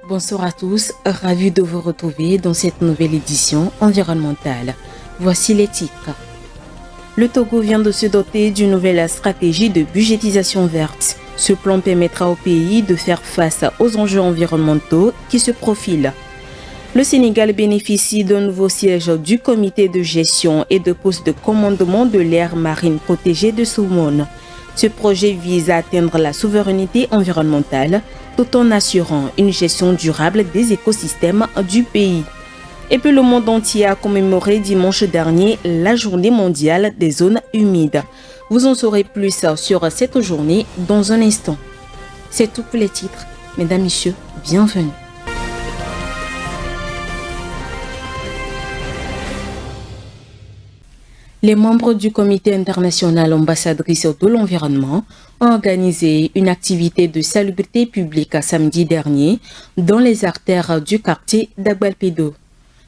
Bonsoir à tous, ravi de vous retrouver dans cette nouvelle édition environnementale. Voici les titres. Le Togo vient de se doter d'une nouvelle stratégie de budgétisation verte. Ce plan permettra au pays de faire face aux enjeux environnementaux qui se profilent. Le Sénégal bénéficie d'un nouveau siège du comité de gestion et de poste de commandement de l'aire marine protégée de Somone. Ce projet vise à atteindre la souveraineté environnementale tout en assurant une gestion durable des écosystèmes du pays. Et puis le monde entier a commémoré dimanche dernier la journée mondiale des zones humides. Vous en saurez plus sur cette journée dans un instant. C'est tout pour les titres. Mesdames, Messieurs, bienvenue. Les membres du comité international ambassadrice de l'environnement ont organisé une activité de salubrité publique samedi dernier dans les artères du quartier d'Agbalpédo.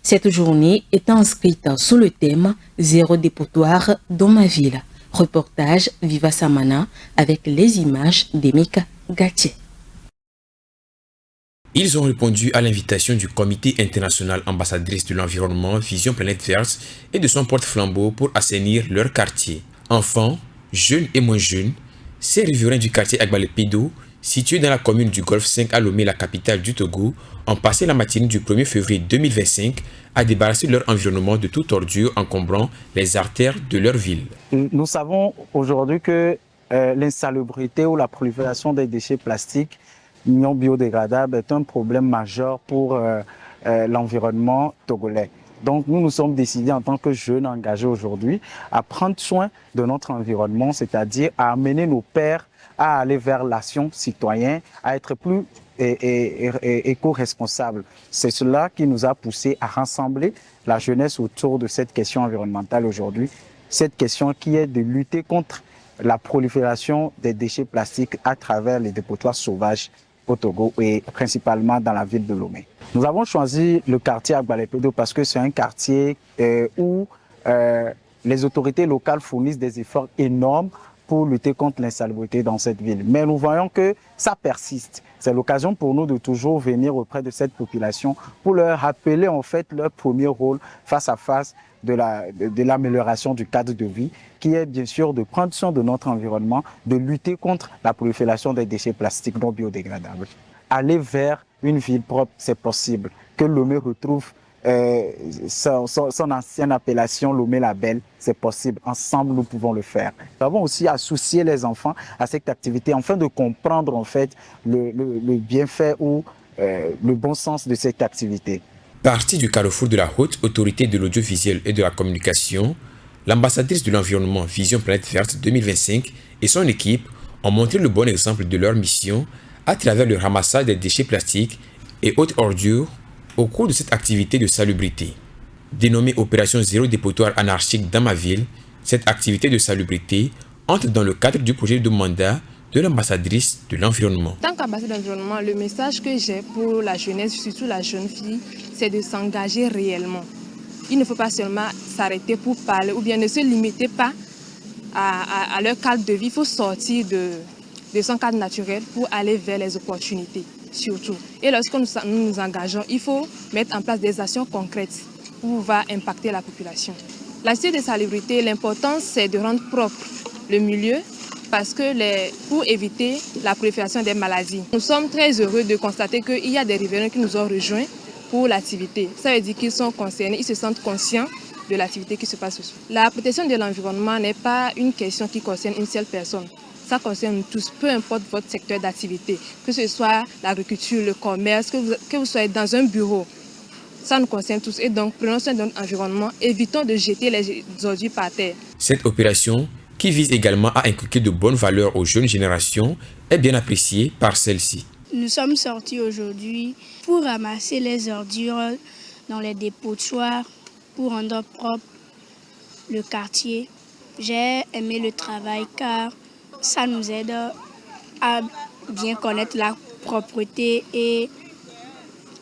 Cette journée est inscrite sous le thème « Zéro dépotoir dans ma ville ». Reportage Viva Samana avec les images d'Emeka Gatier. Ils ont répondu à l'invitation du Comité international ambassadrice de l'environnement Vision Planète Verte et de son porte-flambeau pour assainir leur quartier. Enfants, jeunes et moins jeunes, ces riverains du quartier Agbalpédo, situé dans la commune du Golfe 5 à Lomé, la capitale du Togo, ont passé la matinée du 1er février 2025 à débarrasser leur environnement de toute ordure encombrant les artères de leur ville. Nous savons aujourd'hui que l'insalubrité ou la prolifération des déchets plastiques non biodégradables est un problème majeur pour l'environnement togolais. Donc nous nous sommes décidés en tant que jeunes engagés aujourd'hui à prendre soin de notre environnement, c'est-à-dire à amener nos pairs à aller vers l'action citoyenne, à être plus éco-responsables. C'est cela qui nous a poussé à rassembler la jeunesse autour de cette question environnementale aujourd'hui, cette question qui est de lutter contre la prolifération des déchets plastiques à travers les dépotoirs sauvages au Togo et principalement dans la ville de Lomé. Nous avons choisi le quartier Agbalpédo parce que c'est un quartier où les autorités locales fournissent des efforts énormes pour lutter contre l'insalubrité dans cette ville. Mais nous voyons que ça persiste. C'est l'occasion pour nous de toujours venir auprès de cette population pour leur rappeler en fait leur premier rôle face à face de l'amélioration du cadre de vie, qui est bien sûr de prendre soin de notre environnement, de lutter contre la prolifération des déchets plastiques non biodégradables. Aller vers une ville propre, c'est possible. Que Lomé retrouve son ancienne appellation Lomé la Belle, c'est possible. Ensemble, nous pouvons le faire. Nous avons aussi associé les enfants à cette activité afin de comprendre en fait le bienfait ou le bon sens de cette activité. Partie du carrefour de la haute autorité de l'audiovisuel et de la communication, l'ambassadrice de l'environnement Vision Planète Verte 2025 et son équipe ont montré le bon exemple de leur mission à travers le ramassage des déchets plastiques et autres ordures au cours de cette activité de salubrité. Dénommée Opération Zéro dépotoir anarchique dans ma ville, cette activité de salubrité entre dans le cadre du projet de mandat de l'ambassadrice de l'environnement. En tant qu'ambassadrice de l'environnement, le message que j'ai pour la jeunesse, surtout la jeune fille, c'est de s'engager réellement. Il ne faut pas seulement s'arrêter pour parler ou bien ne se limiter pas à leur cadre de vie. Il faut sortir de son cadre naturel pour aller vers les opportunités, surtout. Et lorsque nous nous engageons, il faut mettre en place des actions concrètes pour pouvoir impacter la population. La société de salubrité, l'importance, c'est de rendre propre le milieu, parce que pour éviter la prolifération des maladies. Nous sommes très heureux de constater qu'il y a des riverains qui nous ont rejoints pour l'activité. Ça veut dire qu'ils sont concernés, ils se sentent conscients de l'activité qui se passe aussi. La protection de l'environnement n'est pas une question qui concerne une seule personne. Ça concerne tous, peu importe votre secteur d'activité, que ce soit l'agriculture, le commerce, que vous soyez dans un bureau. Ça nous concerne tous et donc prenons soin de notre environnement, évitons de jeter les ordures par terre. Cette opération, qui vise également à inculquer de bonnes valeurs aux jeunes générations, est bien appréciée par celles-ci. Nous sommes sortis aujourd'hui pour ramasser les ordures dans les dépotoirs, pour rendre propre le quartier. J'ai aimé le travail car ça nous aide à bien connaître la propreté et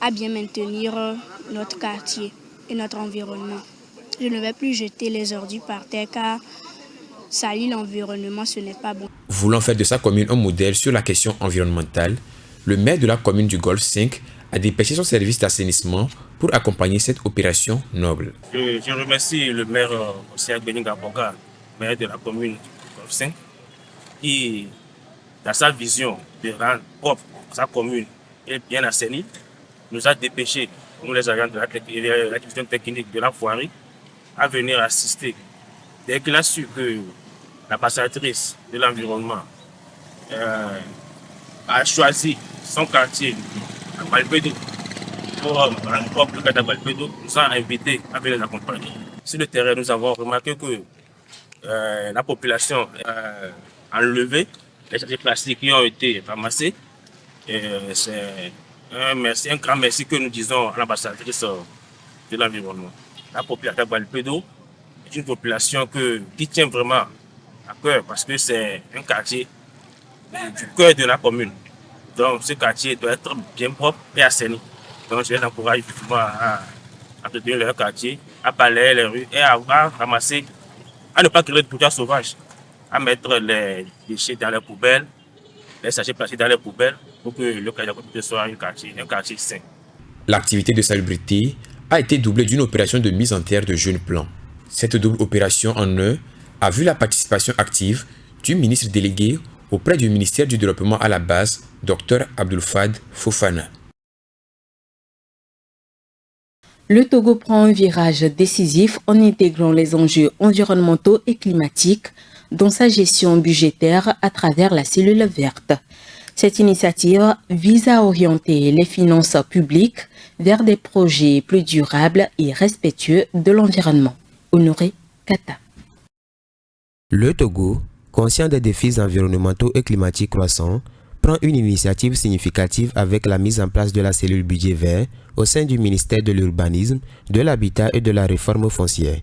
à bien maintenir notre quartier et notre environnement. Je ne vais plus jeter les ordures par terre car salir l'environnement, ce n'est pas bon. Voulant faire de sa commune un modèle sur la question environnementale, le maire de la commune du Golfe 5 a dépêché son service d'assainissement pour accompagner cette opération noble. Je remercie le maire Osia Beninga Boga, maire de la commune de 5, qui, dans sa vision de rendre propre sa commune et bien assainie, nous a dépêché, nous les agents de la division technique de la Foirie, à venir assister. Dès qu'il a su que l'ambassadrice de l'environnement a choisi son quartier à Balpedo pour rendre propre le cadre de Balpedo, nous a invités à venir les accompagner. Sur le terrain, nous avons remarqué que la population a enlevé les sachets plastiques qui ont été ramassés. C'est un grand merci que nous disons à l'ambassadrice de l'environnement. La population de Balpedo est une population qui tient vraiment à cœur parce que c'est un quartier du cœur de la commune. Donc ce quartier doit être bien propre et assaini. Donc je les encourage effectivement à entretenir leur quartier, à balayer les rues et à ramasser, à ne pas créer de poussière sauvage, à mettre les déchets dans les poubelles, les sachets plastiques dans les poubelles pour que le quartier soit un quartier sain. L'activité de salubrité a été doublée d'une opération de mise en terre de jeunes plants. Cette double opération en un a vu la participation active du ministre délégué auprès du ministère du Développement à la base, Dr Abdoulfad Fofana. Le Togo prend un virage décisif en intégrant les enjeux environnementaux et climatiques dans sa gestion budgétaire à travers la cellule verte. Cette initiative vise à orienter les finances publiques vers des projets plus durables et respectueux de l'environnement. Honoré Kata. Le Togo, conscient des défis environnementaux et climatiques croissants, prend une initiative significative avec la mise en place de la cellule budget vert au sein du ministère de l'Urbanisme, de l'Habitat et de la Réforme foncière.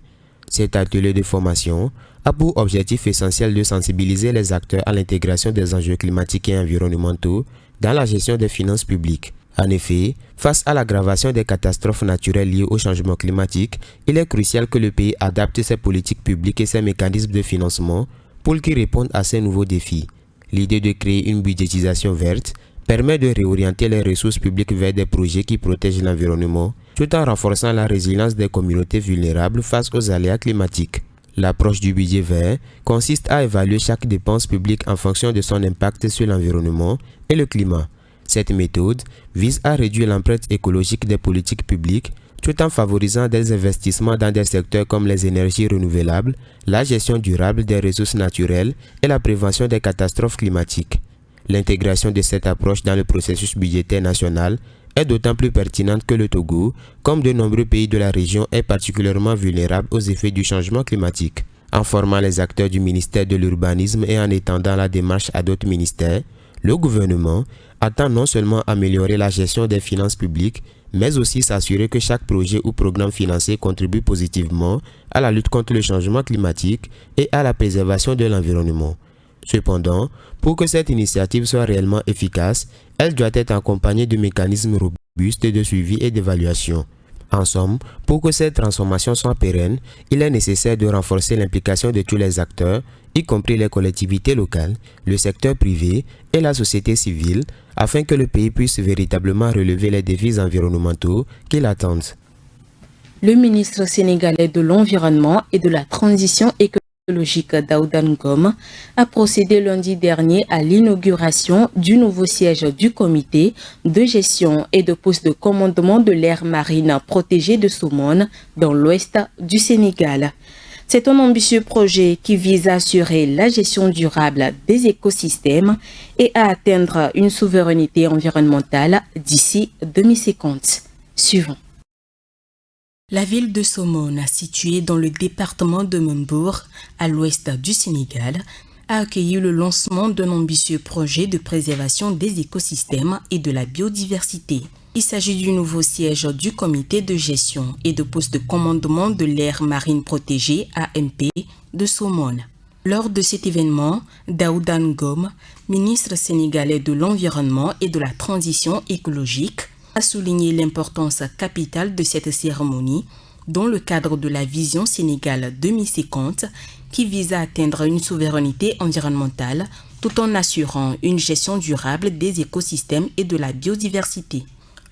Cet atelier de formation a pour objectif essentiel de sensibiliser les acteurs à l'intégration des enjeux climatiques et environnementaux dans la gestion des finances publiques. En effet, face à l'aggravation des catastrophes naturelles liées au changement climatique, il est crucial que le pays adapte ses politiques publiques et ses mécanismes de financement pour qu'ils répondent à ces nouveaux défis. L'idée de créer une budgétisation verte permet de réorienter les ressources publiques vers des projets qui protègent l'environnement, tout en renforçant la résilience des communautés vulnérables face aux aléas climatiques. L'approche du budget vert consiste à évaluer chaque dépense publique en fonction de son impact sur l'environnement et le climat. Cette méthode vise à réduire l'empreinte écologique des politiques publiques tout en favorisant des investissements dans des secteurs comme les énergies renouvelables, la gestion durable des ressources naturelles et la prévention des catastrophes climatiques. L'intégration de cette approche dans le processus budgétaire national est d'autant plus pertinente que le Togo, comme de nombreux pays de la région, est particulièrement vulnérable aux effets du changement climatique. En formant les acteurs du ministère de l'Urbanisme et en étendant la démarche à d'autres ministères, le gouvernement attend non seulement améliorer la gestion des finances publiques, mais aussi s'assurer que chaque projet ou programme financé contribue positivement à la lutte contre le changement climatique et à la préservation de l'environnement. Cependant, pour que cette initiative soit réellement efficace, elle doit être accompagnée de mécanismes robustes de suivi et d'évaluation. En somme, pour que cette transformation soit pérenne, il est nécessaire de renforcer l'implication de tous les acteurs, y compris les collectivités locales, le secteur privé et la société civile, afin que le pays puisse véritablement relever les défis environnementaux qui l'attendent. Le ministre sénégalais de l'Environnement et de la Transition écologique Daouda Ngom a procédé lundi dernier à l'inauguration du nouveau siège du comité de gestion et de poste de commandement de l'aire marine protégée de Somone dans l'ouest du Sénégal. C'est un ambitieux projet qui vise à assurer la gestion durable des écosystèmes et à atteindre une souveraineté environnementale d'ici 2050. Suivant. La ville de Somone, située dans le département de Membour, à l'ouest du Sénégal, a accueilli le lancement d'un ambitieux projet de préservation des écosystèmes et de la biodiversité. Il s'agit du nouveau siège du comité de gestion et de poste de commandement de l'aire marine protégée AMP de Somone. Lors de cet événement, Daouda Ngom, ministre sénégalais de l'Environnement et de la Transition écologique, a souligné l'importance capitale de cette cérémonie dans le cadre de la vision Sénégal 2050 qui vise à atteindre une souveraineté environnementale tout en assurant une gestion durable des écosystèmes et de la biodiversité.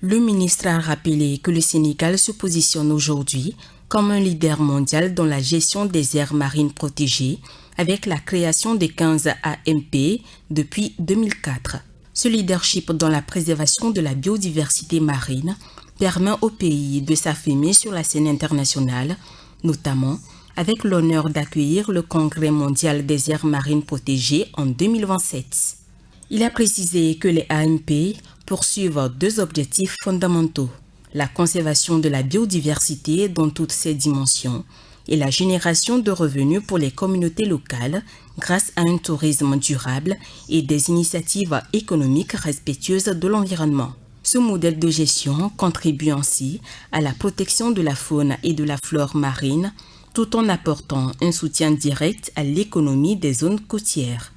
Le ministre a rappelé que le Sénégal se positionne aujourd'hui comme un leader mondial dans la gestion des aires marines protégées avec la création des 15 AMP depuis 2004. Ce leadership dans la préservation de la biodiversité marine permet au pays de s'affirmer sur la scène internationale, notamment avec l'honneur d'accueillir le Congrès mondial des aires marines protégées en 2027. Il a précisé que les AMP poursuivent deux objectifs fondamentaux, la conservation de la biodiversité dans toutes ses dimensions et la génération de revenus pour les communautés locales grâce à un tourisme durable et des initiatives économiques respectueuses de l'environnement. Ce modèle de gestion contribue ainsi à la protection de la faune et de la flore marine tout en apportant un soutien direct à l'économie des zones côtières.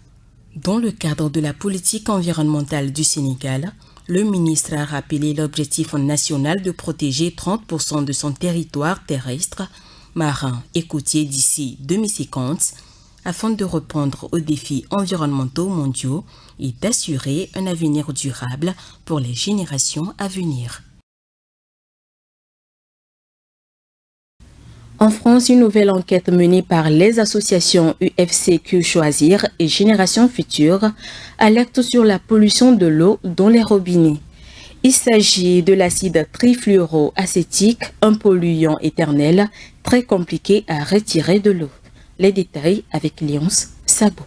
Dans le cadre de la politique environnementale du Sénégal, le ministre a rappelé l'objectif national de protéger 30% de son territoire terrestre, marin et côtier d'ici 2050, afin de répondre aux défis environnementaux mondiaux et d'assurer un avenir durable pour les générations à venir. En France, une nouvelle enquête menée par les associations UFCQ Choisir et Génération Future alerte sur la pollution de l'eau dans les robinets. Il s'agit de l'acide trifluoroacétique, un polluant éternel très compliqué à retirer de l'eau. Les détails avec Léonce Sabo.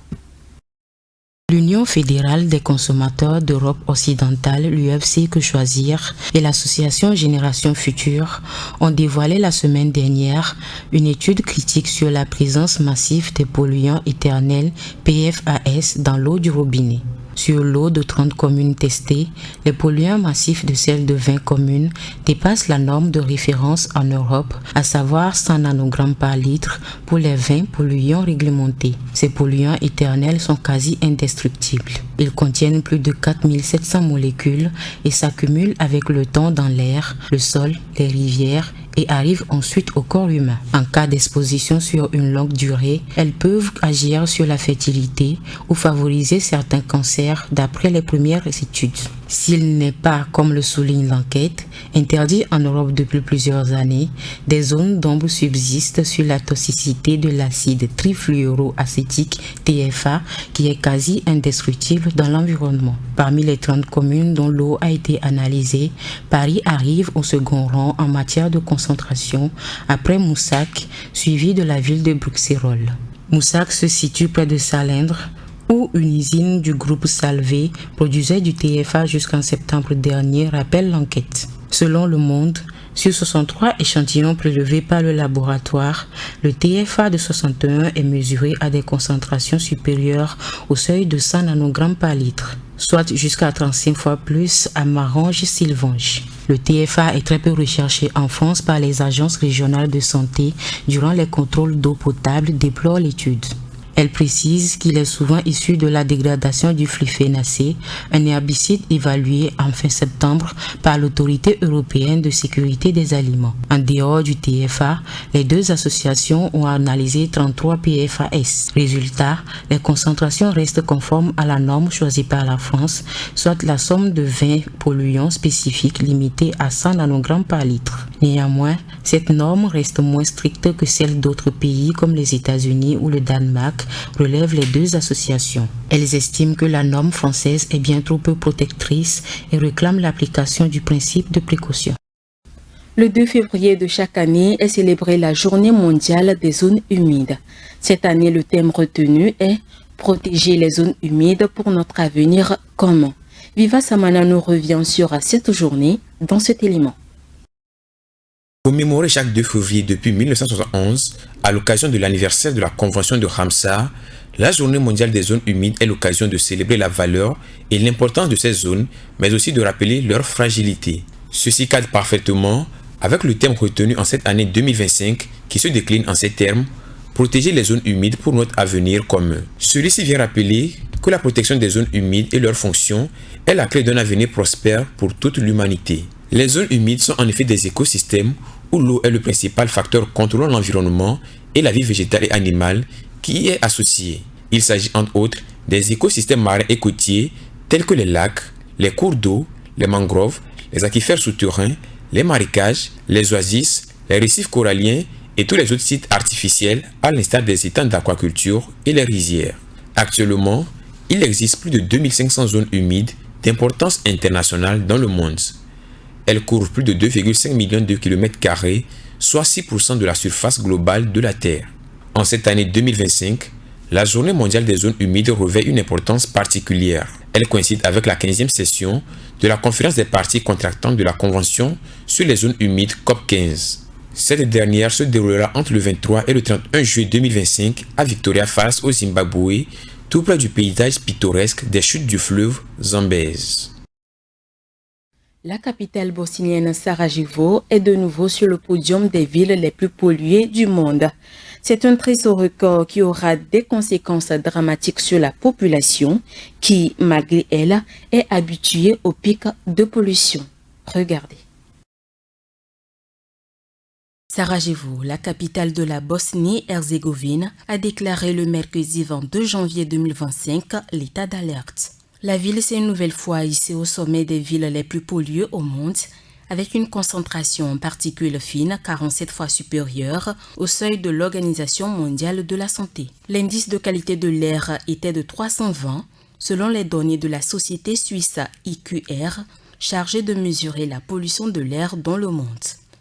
L'Union fédérale des consommateurs d'Europe occidentale, l'UFC-Que Choisir, et l'association Génération Future ont dévoilé la semaine dernière une étude critique sur la présence massive des polluants éternels PFAS dans l'eau du robinet. Sur l'eau de 30 communes testées, les polluants massifs de celles de 20 communes dépassent la norme de référence en Europe, à savoir 100 nanogrammes par litre pour les 20 polluants réglementés. Ces polluants éternels sont quasi indestructibles. Ils contiennent plus de 4700 molécules et s'accumulent avec le temps dans l'air, le sol, les rivières et arrivent ensuite au corps humain. En cas d'exposition sur une longue durée, elles peuvent agir sur la fertilité ou favoriser certains cancers d'après les premières études. S'il n'est pas, comme le souligne l'enquête, interdit en Europe depuis plusieurs années, des zones d'ombre subsistent sur la toxicité de l'acide trifluoroacétique TFA qui est quasi indestructible dans l'environnement. Parmi les 30 communes dont l'eau a été analysée, Paris arrive au second rang en matière de concentration après Moussac, suivi de la ville de Bruxelles. Moussac se situe près de Salindre, où une usine du groupe Salvé produisait du TFA jusqu'en septembre dernier, rappelle l'enquête. Selon Le Monde, sur 63 échantillons prélevés par le laboratoire, le TFA de 61 est mesuré à des concentrations supérieures au seuil de 100 nanogrammes par litre, soit jusqu'à 35 fois plus à Marange-Sylvange. Le TFA est très peu recherché en France par les agences régionales de santé durant les contrôles d'eau potable, déplore l'étude. Elle précise qu'il est souvent issu de la dégradation du fluphénacé, un herbicide évalué en fin septembre par l'Autorité européenne de sécurité des aliments. En dehors du TFA, les deux associations ont analysé 33 PFAS. Résultat, les concentrations restent conformes à la norme choisie par la France, soit la somme de 20 polluants spécifiques limitée à 100 nanogrammes par litre. Néanmoins, cette norme reste moins stricte que celle d'autres pays comme les États-Unis ou le Danemark, relèvent les deux associations. Elles estiment que la norme française est bien trop peu protectrice et réclament l'application du principe de précaution. Le 2 février de chaque année est célébrée la Journée mondiale des zones humides. Cette année, le thème retenu est « Protéger les zones humides pour notre avenir commun ». Viva Samana nous revient sur cette journée dans cet élément. Commémorée chaque 2 février depuis 1971, à l'occasion de l'anniversaire de la Convention de Ramsar, la Journée mondiale des zones humides est l'occasion de célébrer la valeur et l'importance de ces zones, mais aussi de rappeler leur fragilité. Ceci cadre parfaitement avec le thème retenu en cette année 2025 qui se décline en ces termes « Protéger les zones humides pour notre avenir commun ». Celui-ci vient rappeler que la protection des zones humides et leur fonction est la clé d'un avenir prospère pour toute l'humanité. Les zones humides sont en effet des écosystèmes où l'eau est le principal facteur contrôlant l'environnement et la vie végétale et animale qui y est associée. Il s'agit entre autres des écosystèmes marins et côtiers tels que les lacs, les cours d'eau, les mangroves, les aquifères souterrains, les marécages, les oasis, les récifs coralliens et tous les autres sites artificiels à l'instar des étangs d'aquaculture et les rizières. Actuellement, il existe plus de 2500 zones humides d'importance internationale dans le monde. Elles couvrent plus de 2,5 millions de km², soit 6% de la surface globale de la Terre. En cette année 2025, la Journée mondiale des zones humides revêt une importance particulière. Elle coïncide avec la 15e session de la conférence des parties contractantes de la Convention sur les zones humides COP15. Cette dernière se déroulera entre le 23 et le 31 juillet 2025 à Victoria Falls au Zimbabwe, tout près du paysage pittoresque des chutes du fleuve Zambèze. La capitale bosnienne Sarajevo est de nouveau sur le podium des villes les plus polluées du monde. C'est un triste record qui aura des conséquences dramatiques sur la population qui, malgré elle, est habituée au pic de pollution. Regardez. Sarajevo, la capitale de la Bosnie-Herzégovine, a déclaré le mercredi 22 janvier 2025 l'état d'alerte. La ville s'est une nouvelle fois hissée au sommet des villes les plus polluées au monde, avec une concentration en particules fines 47 fois supérieure au seuil de l'Organisation mondiale de la santé. L'indice de qualité de l'air était de 320, selon les données de la société suisse IQR, chargée de mesurer la pollution de l'air dans le monde.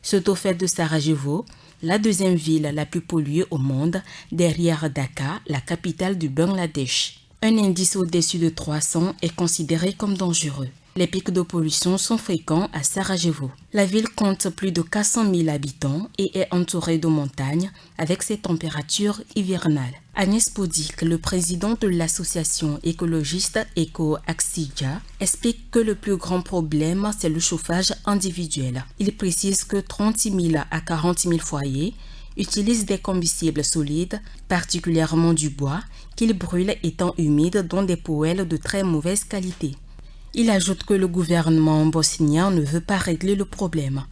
Ce taux fait de Sarajevo la deuxième ville la plus polluée au monde, derrière Dhaka, la capitale du Bangladesh. Un indice au-dessus de 300 est considéré comme dangereux. Les pics de pollution sont fréquents à Sarajevo. La ville compte plus de 400 000 habitants et est entourée de montagnes avec ses températures hivernales. Agnès Podic, le président de l'association écologiste Eco-Axija, explique que le plus grand problème, c'est le chauffage individuel. Il précise que 36 000 à 40 000 foyers utilisent des combustibles solides, particulièrement du bois, qu'ils brûlent étant humides dans des poêles de très mauvaise qualité. Il ajoute que le gouvernement bosnien ne veut pas régler le problème.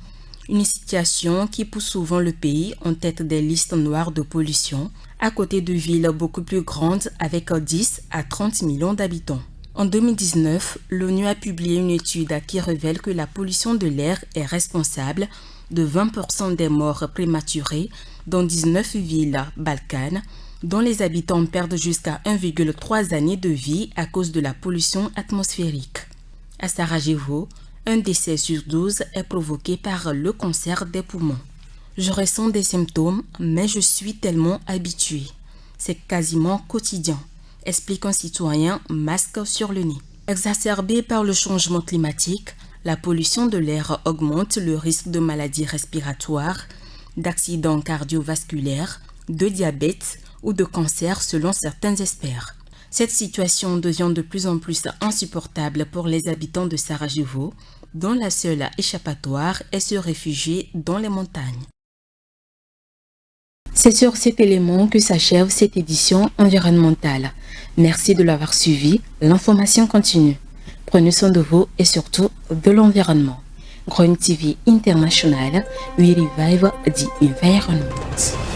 Une situation qui pousse souvent le pays en tête des listes noires de pollution, à côté de villes beaucoup plus grandes avec 10 à 30 millions d'habitants. En 2019, l'ONU a publié une étude qui révèle que la pollution de l'air est responsable de 20% des morts prématurées dans 19 villes balkanes, dont les habitants perdent jusqu'à 1,3 années de vie à cause de la pollution atmosphérique. À Sarajevo, un décès sur 12 est provoqué par le cancer des poumons. Je ressens des symptômes, mais je suis tellement habitué. C'est quasiment quotidien, explique un citoyen masque sur le nez. Exacerbée par le changement climatique, la pollution de l'air augmente le risque de maladies respiratoires, d'accidents cardiovasculaires, de diabète ou de cancer selon certains experts. Cette situation devient de plus en plus insupportable pour les habitants de Sarajevo, dont la seule échappatoire est se réfugier dans les montagnes. C'est sur cet élément que s'achève cette édition environnementale. Merci de l'avoir suivi. L'information continue. Prenez soin de vous et surtout de l'environnement. Grown TV International, we revive the environment.